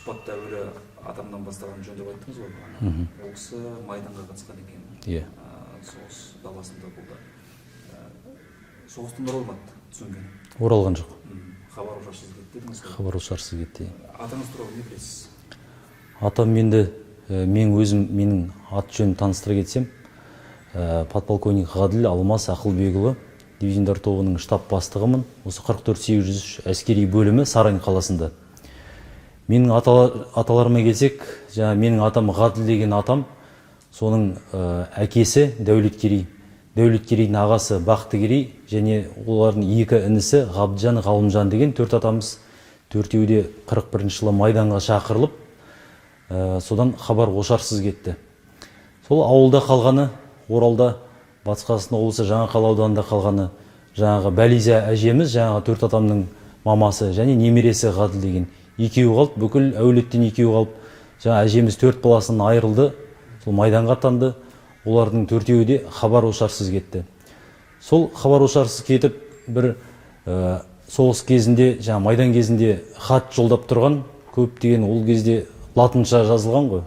сұхбатта әуелі атамдан бастаған жөн деп айттыңыз ғой. Ол кісі майданға қатысқан екен. Иә. Соғыс даласында болды. Соғыстан оралмады, түсінген. Оралған жоқ. Хабар ошарсыз кетті дедіңіз ғой. Хабар ошарсыз кетті. Атаңыз туралы не білесіз? Атам менің ат жөнін таныстыра кетсем, подполковник Ғаділ Алмас Ақылбекұлы, дивизиондар тобының штаб бастығымын. Осы 44-803 әскери бөлімі Сарань қаласында. Менің аталарыма келсек, менің атам Ғаділ деген атам, соның әкесі Дәулеткерей. Дәулеткерейдің ағасы Бақтыгерей және олардың екі інісі Ғабдыжан, Ғалымжан деген төрт атамыз. Төртеуі де 41 жылы майданға шақырылып, содан хабар ошарсыз кетті. Сол ауылда қалғаны, Оралда, Батыс Қазақстан облысы Жаңақала ауданында қалғаны, жаңағы Бәлиза әжеміз, жаңағы төрт атамның мамасы және немересі Ғаділ деген екеуі қалып, бүкіл әулеттен екеуі қалып, жаңа әжеміз төрт баласынан айырылды, сол майданға аттанды. Олардың төртеуі де хабар ошарсыз кетті. Сол хабар ошарсыз кетіп, бір соғыс кезінде, жаңа майдан кезінде хат жолдап тұрған, көптеген ол кезде латынша жазылған ғой.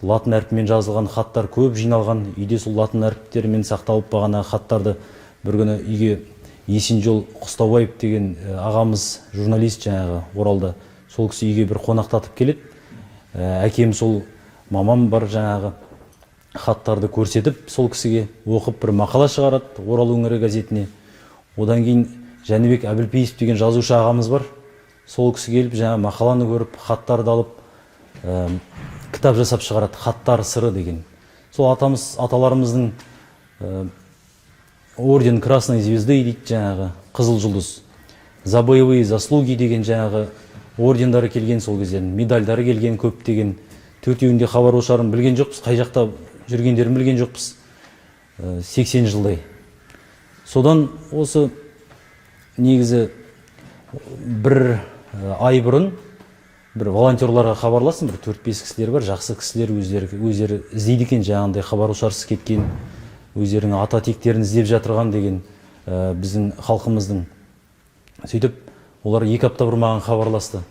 Латын әрпімен жазылған хаттар көп жиналған. Үйде сол латын әріптерімен сақталып бағана хаттарды бір күні үйге Есенжол Құстабаев деген ағамыз, журналист жаңағы Оралда, сол кісі үйге бір қонақтатып келеді. Әкем сол мамам бар жаңағы хаттарды көрсетіп, сол кісіге оқып бір мақала шығарады Орал өңірі газетіне. Одан кейін Жәнібек Әбілпейісов деген жазушы ағамыз бар. Сол кісі келіп жаңа мақаланы көріп, хаттарды алып, кітап жасап шығарады, хаттар сыры деген. Сол аталарымыздың орден Красной Звезды дейді жаңағы, қызыл жұлдыз, за боевые заслуги деген жаңағы ордендары келген сол кезден, медальдары келген көптеген. Төртеуінде хабар ошарын білген жоқпыз, қай жақта жүргендерін білген жоқпыз. 80 жылдай. Содан осы негізі бір ай бұрын бір волонтерларға хабарластым, бір 4-5 кісілер бар, жақсы кісілер, өздері іздейді екен, жаңағындай хабар ошарсыз кеткен, өздерінің ата тектерін іздеп жатырған деген біздің халқымыздың. Сөйтіп, олар 2 апта бұрын маған хабарласты.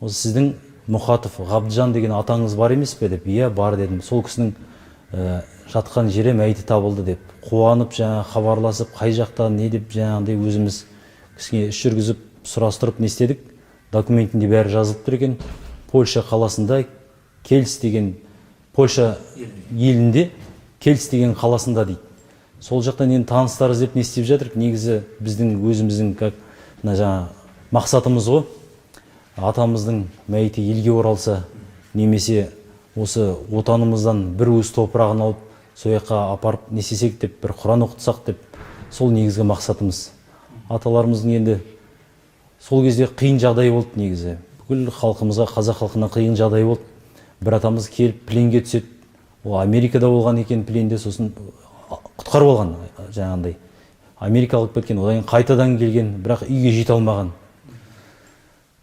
Осы сіздің Мұхатов Ғабдыжан деген атаңыз бар емес пе деп. Иә, бар дедім. Сол кісінің жатқан жері мәйіті табылды деп. Қуанып жаңа хабарласып, қай жақта не деп жаңағындай өзіміз кісіге іс жүргізіп, сұрастырып не істедік. Документінде бәрі жазылып тұр екен. Польша қаласында Кельц деген, Польша елінде Кельц деген қаласында дейді. Сол жақтан енді таныстар іздеп не істеп жатыр. Негізі біздің өзіміздің жаңа мақсатымыз ғой. Атамыздың мәйіті елге оралса, немесе осы отанымыздан бір уыс топырағын алып, сол жаққа апарып не істесек деп, бір Құран оқытсақ деп, сол негізгі мақсатымыз. Аталарымыздың енді сол кезде қиын жағдай болды негізі. Бүкіл халқымызға, қазақ халқына қиын жағдай болды. Бір атамыз келіп пленге түседі. Ол Америкада болған екен пленде, сосын құтқарып алған жаңағындай. Америкалық кеткен, одан қайтадан келген, бірақ үйге жете алмаған.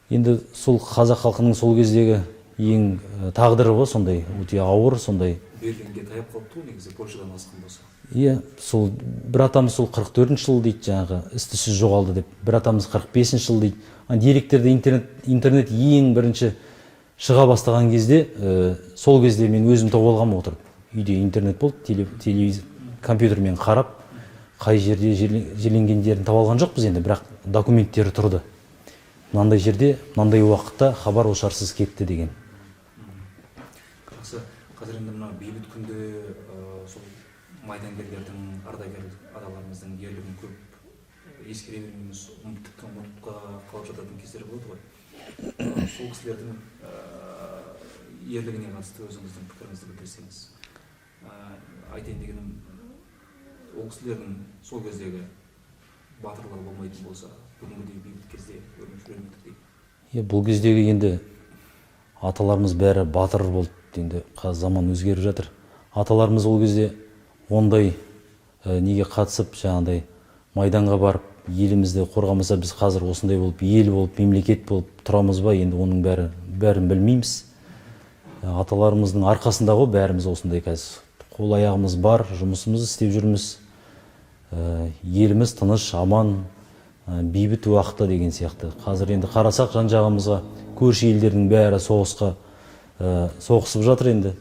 Енді сол қазақ халқының сол кездегі ең тағдыры ғой сондай, өте ауыр сондай. Берлинге таяп қалыпты ғой негізі, Польшадан асқан болса. Иә, сол бір атамыз сол 44 жыл дейді жаңағы, із-түзсіз жоғалды деп. Бір атамыз 45 жыл дейді. Деректерде интернет ең бірінші шыға бастаған кезде, сол кезде мен өзім тауып алғам отырып. Үйде интернет болды, телевизор, компьютермен қарап, қай жерде жерленгендерін тауып алған жоқпыз енді, бірақ документтері тұрды. Мынандай жерде, мынандай уақытта хабар ошарсыз кетті деген. Қазір енді мына бейбіт күнде сол майдангерлердің, ардагер адаларымыздың ерлігін көп ескере бермейміз, тіпті ұмытып қалып жататын кездер болады ғой. Сол кісілердің ерлігіне қатысты өзіңіздің пікіріңізді білдірсеңіз. Айтайын дегенім, ол кісілердің сол кездегі батырлар болмайтын болса, бүгінгідей бейбіт кезде өрмекшіленмедік дейді. Бұл кездегі енді аталарымыз бәрі батыр болды. Енді заман өзгеріп жатыр. Аталарымыз ол кезде ондай неге қатысып, жаңағындай майданға барып, елімізді қорғамаса, біз қазір осындай болып, ел болып, мемлекет болып тұрамыз ба, енді оның бәрін білмейміз. Аталарымыздың арқасында ғой бәріміз осындай қазір. Қол аяғымыз бар, жұмысымызды істеп жүрміз. Еліміз тыныш, аман, бейбіт уақытта деген сияқты. Қазір енді қарасақ жан жағымызға көрші елдердің бәрі соғысып жатыр енді.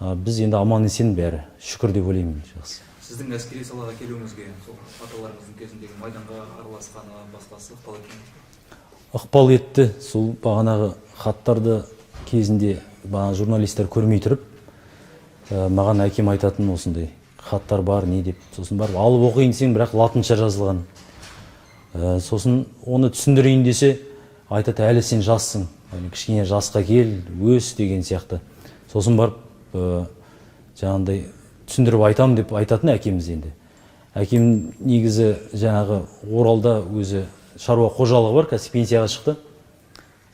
Біз енді аман есен бәрі, шүкір деп ойлаймын. Жақсы. Сіздің әскери салаға келуіңізге, сол аталарыңыздың кезіндегі майданға араласқаны басқасы ықпал еткен? Ықпал етті. Сол бағанағы хаттарды кезінде журналистер көрмей тұрып, маған әкем айтатын осындай хаттар бар, не деп, сосын барып алып оқиын десең, бірақ латынша жазылған. Сосын оны түсіндірейін десе, айтады, әлі сен жассың, кішкене жасқа кел, өс деген сияқты. Сосын барып жаңағындай түсіндіріп айтам деп айтатын әкеміз енді. Әкем негізі жаңағы Оралда өзі шаруа қожалығы бар, қазір пенсияға шықты.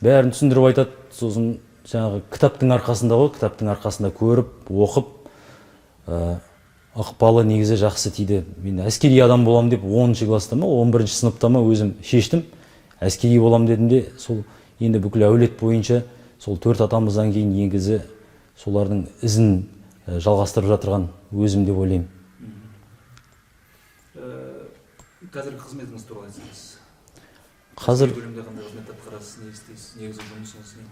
Бәрін түсіндіріп айтады. Сосын жаңағы кітаптың арқасында ғой, кітаптың арқасында көріп, оқып, ықпалы негізі жақсы тиді. Мен әскери адам болам деп 10-шы класста ма, 11-ші сыныпта ма өзім шештім. Әскери болам дедім де, сол енді бүкіл әулет бойынша сол 4 атамыздан кейін негізі солардың ізін жалғастырып жатырған өзім деп ойлаймын. Қазіргі қызметіңіз туралы айтсаңыз. Қазір бөлімде қандай қызмет атқарасыз, не істейсіз, негізгі жұмысыңыз не?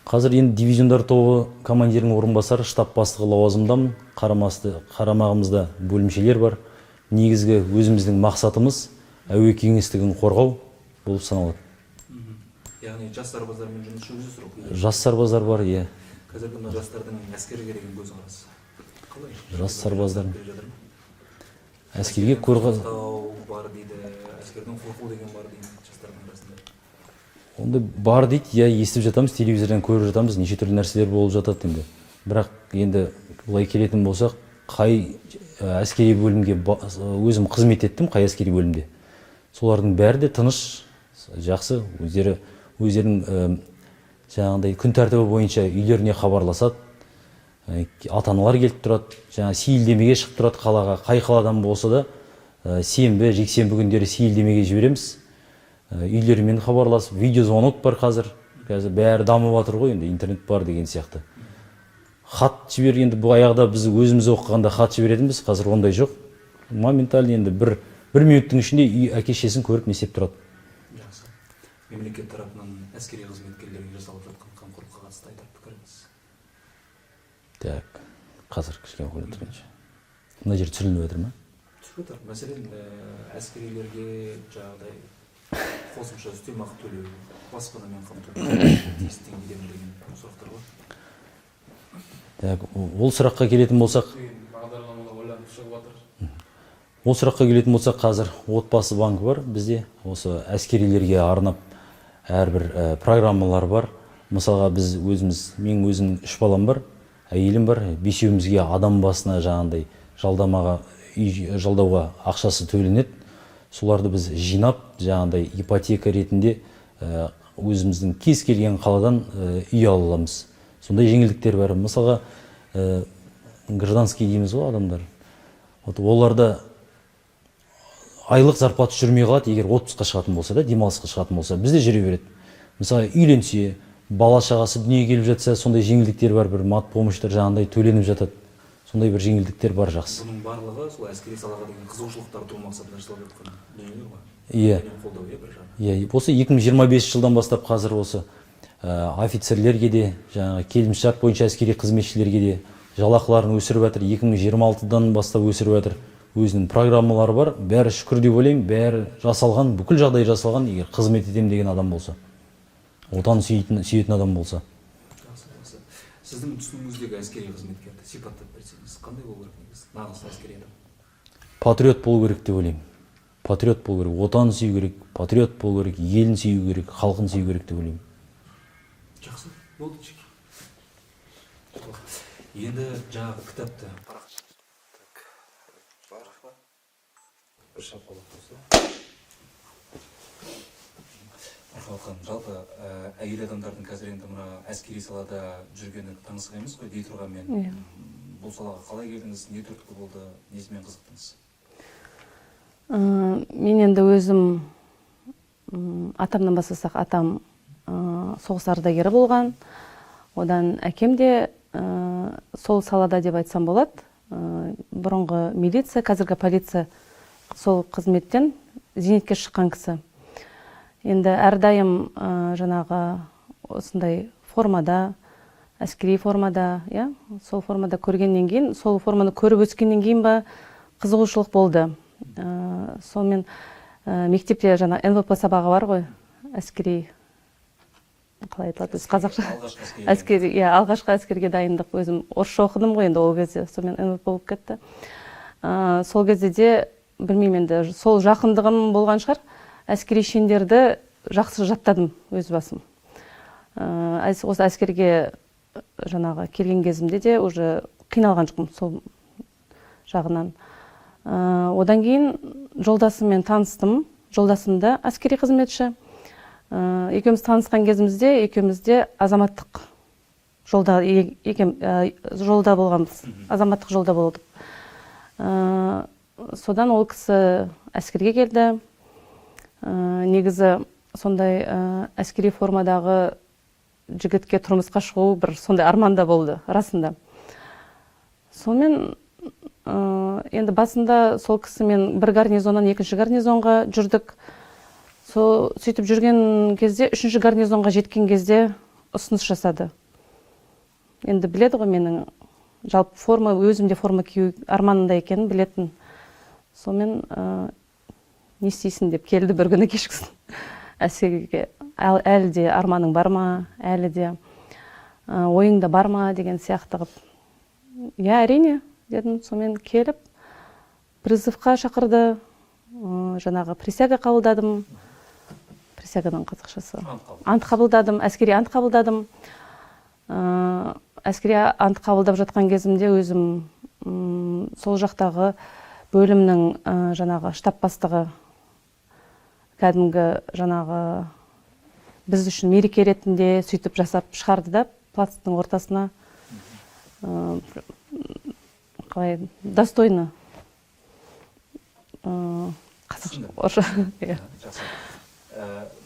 Қазір енді дивизиондар тобы командирінің орынбасары, штаб бастығы лауазымдамын. Қарамағымызда бөлімшелер бар. Негізгі өзіміздің мақсатымыз әуе кеңістігін қорғау болып саналады. Яғни жас сарбаздармен жұмыс жүргізесіз? Жас сарбаздар бар, иә. Қазіргі мына жастардың әскерге деген көзқарасы қалай? Жас сарбаздар әскерге қорғау бар дейді, әскерден қорқу деген бар дейді жастардың арасында. Онда бар дейді, иә, естіп жатамыз, телевизордан көріп жатамыз, неше түрлі нәрселер болып жатады енді. Бірақ енді былай келетін болсақ, қай әскери бөлімге өзім қызмет еттім, қай әскери бөлімде. Солардың бәрі де тыныш, жақсы, өздерінің жаңағындай күн тәртібі бойынша үйлеріне хабарласады, ата-аналар келіп тұрады, жаңа сейілдемеге шығып тұрады қалаға, қай қаладан болса да сенбі, жексенбі күндері сейілдемеге жібереміз. Үйлерімен хабарласып, видеозвонок бар қазір бәрі дамып жатыр ғой, енді интернет бар деген сияқты. Хат жібер, енді бұл аяғда біз өзіміз оқығанда хат жіберетінбіз, қазір ондай жоқ. Моментально енді бір минуттың ішінде әке-шешесін көріп несеп тұрады. Жақсы. Мемлекет тарапынан әскери қызметкерлерге жасалып жатқан қамқорлыққа қатысты айтар пікіріңіз? Так, қазір кішкене қойып тұрғанша. Мына жер түсіріліп жатыр ма? Түсіріп жатыр. Мәселен, әскерилерге жаңағыдай қосымша үстемақы төлеу, баспанамен қамту, тиісті деңгейде деген сұрақтар бар. Так, ол сұраққа келетін болсақ, қазір отбасы банкі бар бізде, осы әскерилерге арнап әрбір программалар бар. Мысалға біз мен өзім 3 балам бар, әйелім бар, 5-еумізге адам басына жаңағындай жалдауға ақшасы төленеді. Соларды біз жинап, жаңағындай ипотека ретінде өзіміздің кез келген қаладан үй аламыз. Сондай жеңілдіктер бар. Мысалға, гражданский дейміз ғой адамдар. Оларда айлық зарплата жүрмей қалады, егер отпусқа шығатын болса да, демалысқа шығатын болса, бізде жүре береді. Мысалы, үйленсе, бала шағасы дүниеге келіп жатса, сондай жеңілдіктер бар, бір мат помощьтар жаңағындай төленіп жатады. Сондай бір жеңілдіктер бар, жақсы. Бұның барлығы сол әскери салаға деген қызығушылықтар туу мақсатында жасалып жатқан дүниелер ғой. Иә. Қолдау, бір жағынан. Иә, осы 2025 жылдан бастап қазір осы офицерлерге де, жаңағы келісімшарт бойынша әскери қызметшілерге де жалақыларын өсіріп жатыр. 2026-дан бастап өсіріп жатыр. Өзінің программалары бар. Бәрі шүкір деп ойлаймын, бәрі жасалған, бүкіл жағдай жасалған, егер қызмет етем деген адам болса. Отан сүйетін адам болса. Сіздің түсінігіңіздегі әскери қызметкерді сипаттап берсеңіз, қандай болу керек негізі? Нағыз әскери адам. Патриот болу керек деп ойлаймын. Патриот болу керек, отан сүю керек, патриот болу керек, елін сүю керек, халқын сүю керек деп ойлаймын. Жақсы, болды чеки. Енді жаңағы кітапты бір шапалақ болса. Жалпы әйел адамдардың қазір енді мына әскери салада жүргені таңсық емес қой дей тұрғанмен. Бұл салаға қалай келдіңіз, не түрткі болды, несімен қызықтыңыз? Мен енді өзім атамнан бастасақ, атам соғыс ардагері болған. Одан әкем де сол салада деп айтсам болады. Бұрынғы милиция, қазіргі полиция сол қызметтен зейнетке шыққан кісі. Енді әрдайым жаңағы осындай формада, әскери формада, сол формада көргеннен кейін, сол форманы көріп өскеннен кейін ба қызығушылық болды. Сонымен мектепте жаңа НВП сабағы бар ғой, әскери, қалай айтылады, қазақша? Алғашқы әскерге дайындық, өзім орысша оқыдым ғой енді ол кезде, сонымен НВП болып кетті. Сол кезде де, білмеймін енді, сол жақындығым болған шығар, әскери шендерді жақсы жаттадым өз басым. Осы әскерге жаңағы келген кезімде де уже қиналған жоқпын сол жағынан. Одан кейін жолдасыммен таныстым. Жолдасым да әскери қызметші. Екеуміз танысқан кезімізде, екеумізде азаматтық жолда болғанбыз. Азаматтық жолда болдық. Содан ол кісі әскерге келді. Негізі сондай әскери формадағы жігітке тұрмысқа шығу бір сондай арманда болды, расында. Сонымен енді басында сол кісімен бір гарнизоннан екінші гарнизонға жүрдік. Сөйтіп жүрген кезде, үшінші гарнизонға жеткен кезде ұсыныс жасады. Енді біледі ғой менің жалпы форма, өзімде форма кию арманында екенін білетін. Сонымен не істейсің деп келді бір күні кешкісін әскерге. Әлі де арманың бар ма, әлі де ойыңда бар ма деген сияқты қып. Әрине, дедім. Сонымен келіп, призывқа шақырды, жаңағы присяга қабылдадым. Присягадан қазақшасы. Ант қабылдадым, әскери ант қабылдадым. Әскери ант қабылдап жатқан кезімде өзім сол жақтағы бөлімнің жаңағы штаб бастығы кәдімгі жаңағы біз үшін мереке ретінде сөйтіп жасап шығарды да, плацтың ортасына қалай достойны қазақша.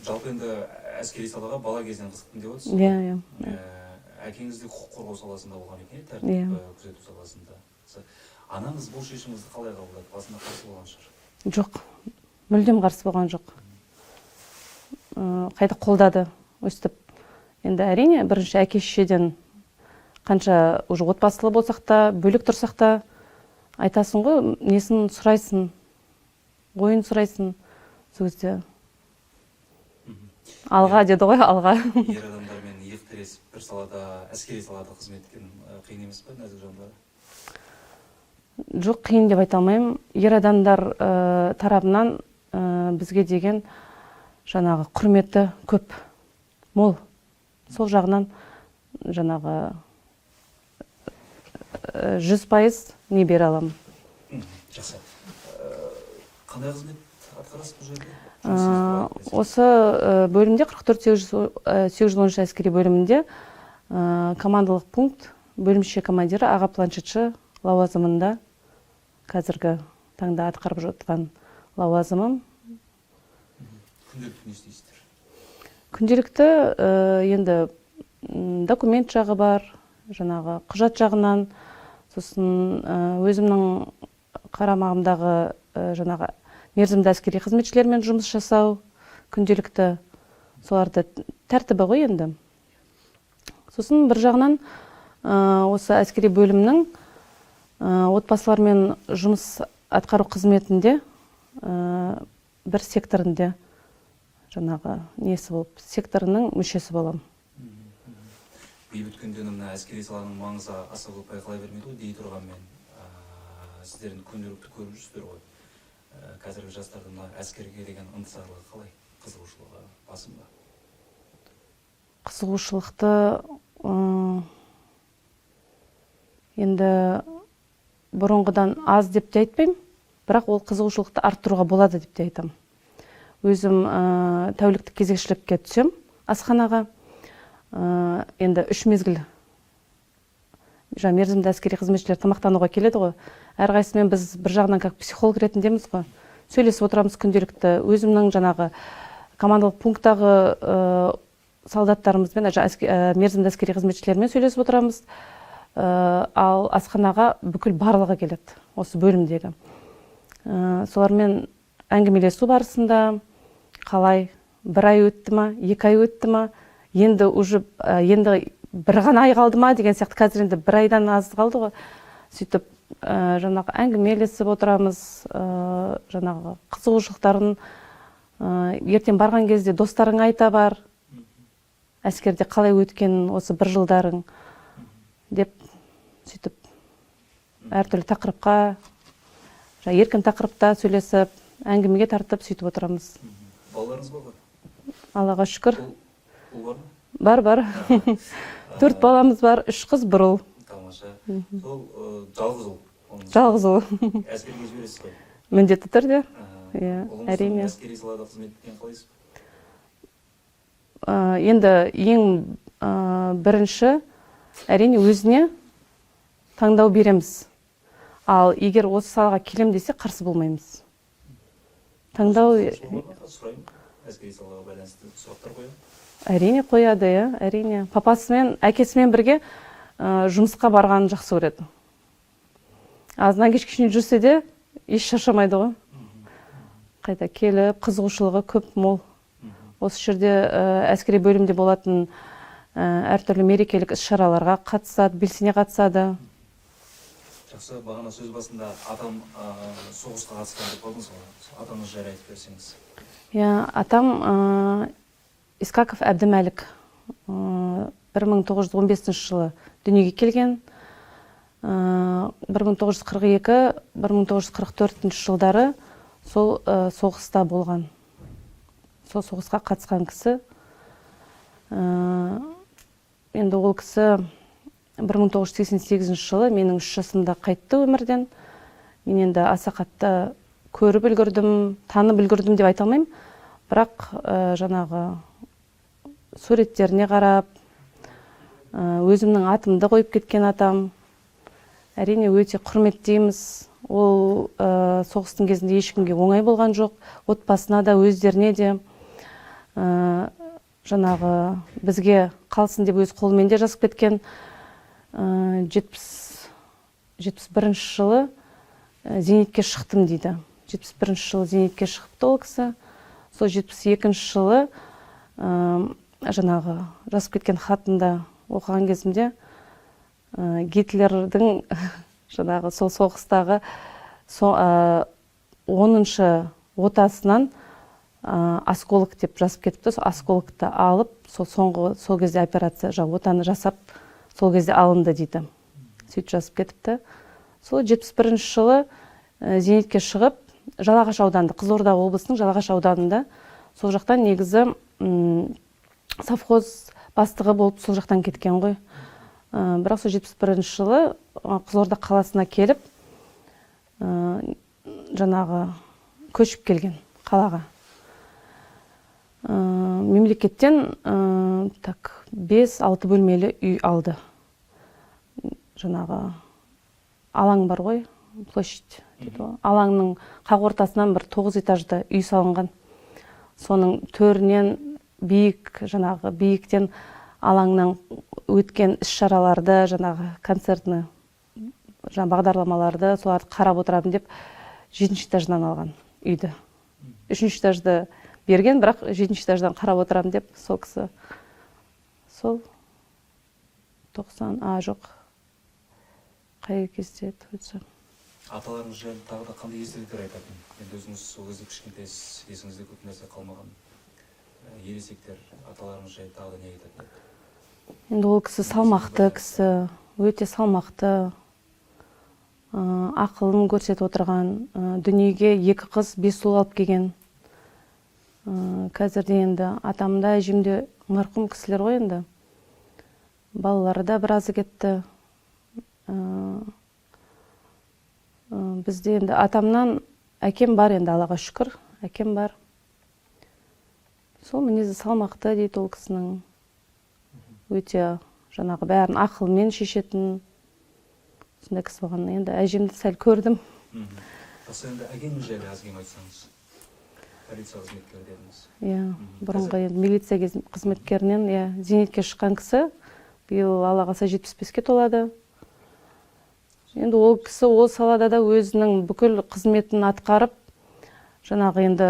Жалпы енді әскери салаға бала кезден қызықтым деп отырсыз. Әкеңіз де құқық қорғау саласында болған екен, тәртіп күзету саласында. Анаңыз бұл шешіміңізді қалай қабылдады? Басында қарсы болған шығар? Жоқ, мүлдем қарсы болған жоқ. Қайта қолдады, өстіп. Енді әрине, бірінші әке-шешеден қанша уже отбасылы болсақ та, бөлек тұрсақ та, айтасың ғой, несін сұрайсың, ойын сұрайсың, сол кезде. Алға деді ғой, алға. Ер адамдармен иық тіресіп, бір салада, әскери салада қызмет еткен қиын емес пе, нәзік жандары? Жоқ, қиын деп айта алмаймын. Ер адамдар тарапынан бізге деген жаңағы құрметі көп, мол. Сол жағынан жаңағы 100% не бере аламын. Жақсы. Қандай қызмет атқарасыз бұл жерде? Осы бөлімде 44-813 әскери бөлімінде командалық пункт бөлімше командирі, аға планшетші лауазымында қазіргі таңда атқарып жатқан лауазымым. Күнделікті не істейсіздер? Күнделікті енді документ жағы бар, жаңағы құжат жағынан, сосын өзімнің қарамағымдағы жаңағы мерзімді әскери қызметшілермен жұмыс жасау, күнделікті соларды тәртібі ғой енді. Сосын бір жағынан осы әскери бөлімнің отбасылармен жұмыс атқару қызметінде бір секторында жаңағы несі болып, секторының мүшесі болам. Бейбіт күнде мына әскери саланың маңызы аса көп байқала бермейді ғой, дей тұрғанмен сіздердің күнделікті көріп жүрсіздер ғой. Қазіргі жастардың әскерге деген ынтызарлығы қалай? Қызығушылығы басым ба? Қызығушылықты енді бұрынғыдан аз деп те айтпаймын, бірақ ол қызығушылықты арттыруға болады деп те айтамын. Өзім тәуліктік кезекшілікке түсем асханаға. Енді 3 мезгіл мерзімді әскери қызметшілер тамақтануға келеді ғой. Әрқайсымен біз бір жағынан как психолог ретіндеміз ғой. Сөйлесіп отырамыз күнделікті. Өзімнің жаңағы командалық пункттағы солдаттарымызбен, мерзімді әскери қызметшілермен сөйлесіп отырамыз. Ал асханаға бүкіл барлығы келеді, осы бөлімдегі. Солармен әңгімелесу барысында қалай, 1 ай өтті ма, 2 ай өтті ма, енді бір ғана ай қалды ма деген сияқты. Қазір енді 1 айдан аз қалды ғой. Сөйтіп жаңағы әңгімелесіп отырамыз, жаңағы қызығушылықтарын ертең барған кезде достарың айта бар, әскерде қалай өткен осы 1 жылдарың деп сөйтіп әртүрлі тақырыпқа, еркін тақырыпта сөйлесіп, әңгімеге тартып сөйтіп отырамыз. Балаларыңыз бар ғой? Аллаға шүкір. Ұл бар ма? Бар. 4 баламыз бар, 3 қыз, 1 ұл. Тамаша. Сол жалғыз ұл. Жалғыз ұл. Әскерге жібересіз ғой? Міндетті түрде. Ұлыңыздың Әрине. әскери салада қызмет еткен қалайсыз? Енді ең бірінші, әрине өзіне таңдау береміз. Ал егер осы салаға келем десе, қарсы болмаймыз. Таңдау... Сұрайын, әскери салаға байланысты сұрақтар қояды? Әрине қояды, әрине. Папасымен, әкесімен бірге жұмысқа барғанын жақсы көреді. Азынан кешкешіне жүрсе де, еш шаршамайды ғой. Қайта келіп, қызығушылығы көп мол. Осы жерде әскери бөлімде болатын әртүрлі мерекелік іс-шараларға қатысады, белсене қатысады. Жақсы, бағана сөз басында атам соғысқа қатысқан деп қалдыңыз ғой. Атаңыз жайлы айтып берсеңіз. Атам Искаков Әбдімәлік 1915 жылы дүниеге келген. 1942-1944 жылдары сол соғыста болған. Сол соғысқа қатысқан кісі. Енді ол кісі 1988 жылы менің 3 жасымда қайтты өмірден. Мен енді аса қатты көріп үлгірдім, танып үлгірдім деп айта алмаймын. Бірақ жаңағы суреттеріне қарап, өзімнің атымды қойып кеткен атам. Әрине өте құрметтейміз. Ол соғыстың кезінде ешкімге оңай болған жоқ. Отбасына да, өздеріне де. Жаңағы бізге қалсын деп өз қолымен де жазып кеткен. 71 жылы зейнетке шықтым дейді. 71 жылы зейнетке шығыпты ол кісі. Сол 72 жылы жаңағы жазып кеткен хатында оқыған кезімде Гитлердің жаңағы сол соғыстағы 10-шы отасынан осколок деп жазып кетіпті. Сол осколокты алып, сол кезде операция отаны жасап, сол кезде алынды дейді. Сөйтіп жазып кетіпті. Сол 71 жылы зейнетке шығып, Жалағаш ауданында, Қызылорда облысының Жалағаш ауданында, сол жақтан негізі совхоз бастығы болып сол жақтан кеткен ғой. Бірақ сол 71 жылы Қызылорда қаласына келіп, жаңағы көшіп келген қалаға. Мемлекеттен 5-6 бөлмелі үй алды. Жаңағы алаң бар ғой, площадь дейді ғой. Алаңның қақ ортасынан бір 9 этажды үй салынған. Соның төрінен жаңағы биіктен алаңнан өткен іс-шараларды, жаңағы концертні бағдарламаларды соларды қарап отырамын деп 7-ші этаждан алған үйді. 3-ші этажды берген, бірақ 7-ші этаждан қарап отырамын деп сол кісі. Сол 90, жоқ. Қай кезде өтсе. Аталарыңыз жайлы тағы да қандай естеліктер айтатын? Енді өзіңіз сол кезде кішкентайсыз, есіңізде көп нәрсе қалмаған. Ересектер аталарыңыз жайлы тағы да не айтатын? Енді ол кісі салмақты кісі, өте салмақты, ақылын көрсетіп отырған, дүниеге 2 қыз, 5 ұл алып келген. Қазірде енді атамда, әжемде марқұм кісілер ғой енді. Балалары да біразы кетті. Бізде енді атамнан әкем бар енді, Аллаға шүкір, әкем бар. Сол мінезі салмақты дейді ол кісінің. Өте жаңағы бәрін ақылмен шешетін. Сондай кісі болған. Енді әжемді сәл көрдім. Осы енді әкеңіз жайлы аз-кем айтсаңыз. Полиция қызметкері дедіңіз. Бұрынғы милиция қызметкерінен зейнетке шыққан кісі. Биыл Алла қаласа 75-ке толады. Енді ол кісі ол салада да өзінің бүкіл қызметін атқарып, жаңағы енді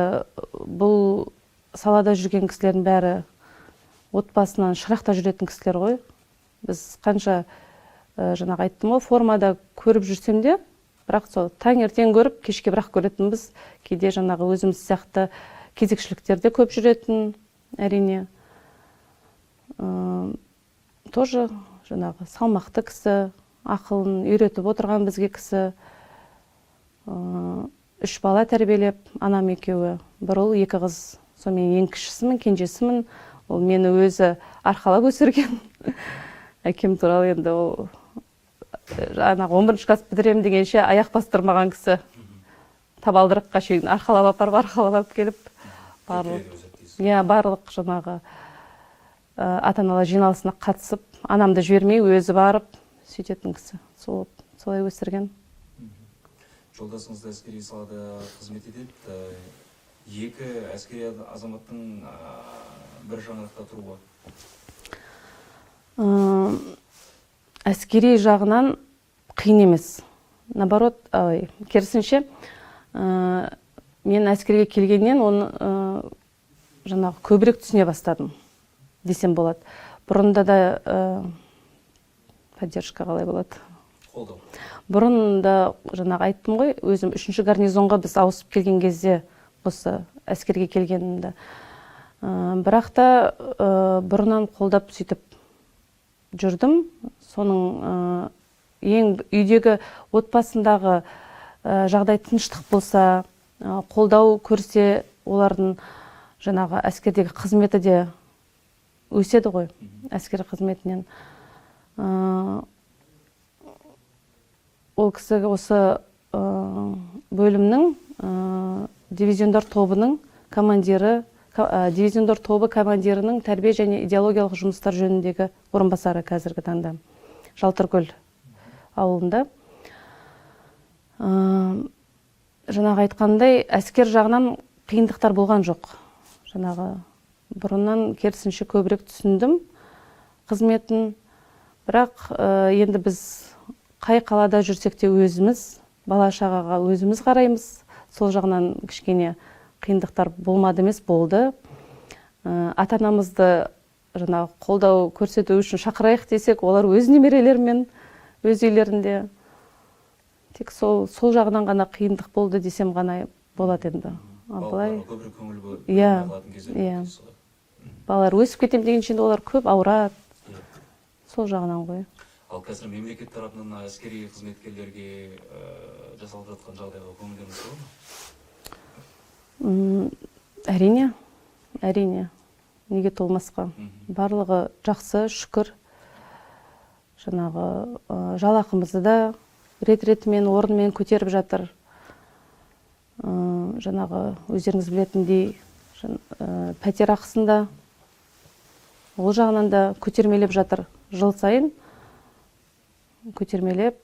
бұл салада жүрген кісілердің бәрі отбасынан шырақта жүретін кісілер ғой. Біз қанша жаңағы айттым ғой, формада көріп жүрсем де, бірақ сол таңертең көріп, кешке бірақ көретінбіз. Кейде жаңағы өзіміз сияқты кезекшіліктерде көп жүретін, әрине. Тоже жаңағы салмақты кісі, ақылын үйретіп отырған бізге кісі. 3 бала тәрбиелеп, анам екеуі, бір ұл, 2 қыз. Сонымен ең кішісімін, кенжесімін. Ол мені өзі арқалап өсірген. Әкем туралы енді ол 11 класс бітірем дегенше аяқ бастырмаған кісі. Табалдырыққа шейін арқалап апарып келіп, барлық жаңағы ата-аналар жиналысына қатысып, анамды жібермей өзі барып сөйтетін кісі. Солай өсірген. Жолдасыңыз да әскери салада қызмет етеді. Екі әскери азаматтың бір жаңалықта тұруы. Әскери жағынан қиын емес. Наоборот, керісінше, мен әскерге келгеннен оны жаңағы көбірек түсіне бастадым, десем болады. Бұрында да поддержка қалай болады? Қолдау. Бұрында жаңағы айттым ғой, өзім 3-ші гарнизонға біз ауысып келген кезде, осы әскерге келгенімді. Бірақ та бұрыннан қолдап сөйтіп жүрдім. Соның ең үйдегі отбасындағы жағдай тыныштық болса, қолдау көрсе, олардың жаңағы әскердегі қызметі де өседі ғой, әскери қызметінен. Ол кісі осы бөлімнің дивизиондар тобының командирі, дивизиондар тобы командирінің тәрбие және идеологиялық жұмыстар жөніндегі орынбасары қазіргі таңда, Жалтыркөл ауылында. Жаңағы айтқандай, әскер жағынан қиындықтар болған жоқ. Жаңағы бұрыннан керісінше көбірек түсіндім қызметін. Бірақ енді біз қай қалада жүрсек те өзіміз, бала-шағаға өзіміз қараймыз. Сол жағынан кішкене қиындықтар болмады емес, болды. Ата-анамызды жаңағы қолдау көрсету үшін шақырайық десек, олар өз немерелерімен, өз үйлерінде. Тек сол жағынан ғана қиындық болды десем ғана болады енді. Балаларға көбірек көңіл бөлетін кездер. Балалар өсіп кетем дегенше олар көп ауырады. Сол жағынан ғой. Ал қазір мемлекет тарапынан әскери қызметкерлерге жасалып жатқан жағдайға көңілдеріңіз болады ма? Әрине. Неге толмасқа? Барлығы жақсы, шүкір. Жаңағы жалақымызды да рет-ретімен, орнымен көтеріп жатыр. Жаңағы өздеріңіз білетіндей пәтер ақысында ол жағынан да көтермелеп жатыр. Жыл сайын көтермелеп,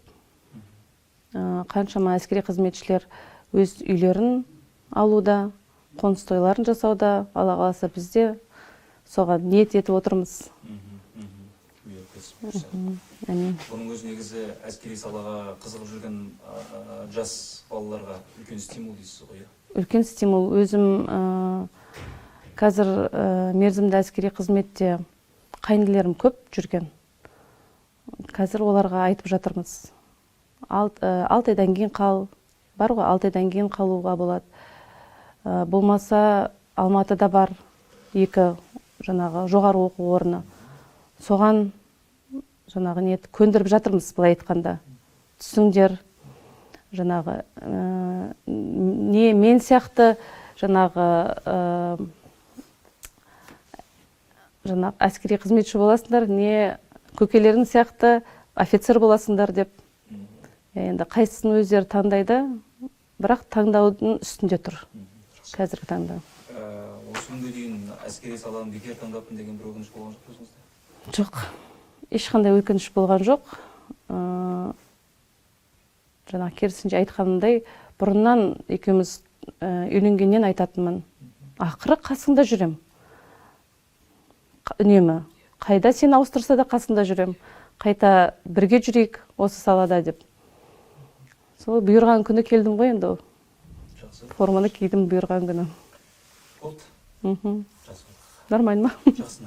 қаншама әскери қызметшілер өз үйлерін алуда, қоныс тойларын жасауда, Алла қаласа бізде соған ниет етіп отырмыз. Бұның өз негізі әскери салаға қызығып жүрген жас балаларға үлкен стимул дейсіз ғой? Үлкен стимул. Өзім қазір мерзімді әскери қызметте қайныларым көп жүрген. Қазір оларға айтып жатырмыз. 6 айдан кейін қал, бар ғой, 6 айдан кейін қалуға болады. Болмаса Алматыда бар 2 жаңағы жоғары оқу орны. Соған жаңағы көндіріп жатырмыз, былай айтқанда. Түсіңдер, жаңағы не мен сияқты жаңағы әскери қызметші боласыңдар, не көкелерің сияқты офицер боласыңдар деп. Енді қайсысын өздері таңдайды, бірақ таңдаудың үстінде тұр қазіргі таңда. Осы күнге дейін әскери саланы бекер таңдаппын деген бір өкініш болған жоқ өзіңізде? Жоқ, ешқандай өкініш болған жоқ. Жаңағы керісінше айтқанымдай, бұрыннан екеуміз үйленгеннен айтатынмын. Ақыры қасыңда жүрем. Үнемі. Қайда сен ауыстырса да қасында жүрем. Қайта бірге жүрейік осы салада деп. Сол бұйырған күні келдім ғой енді. форманы кийдим буйрган күнү. Болду. Мгм. Жақсы. Нормально ма? Жақсы.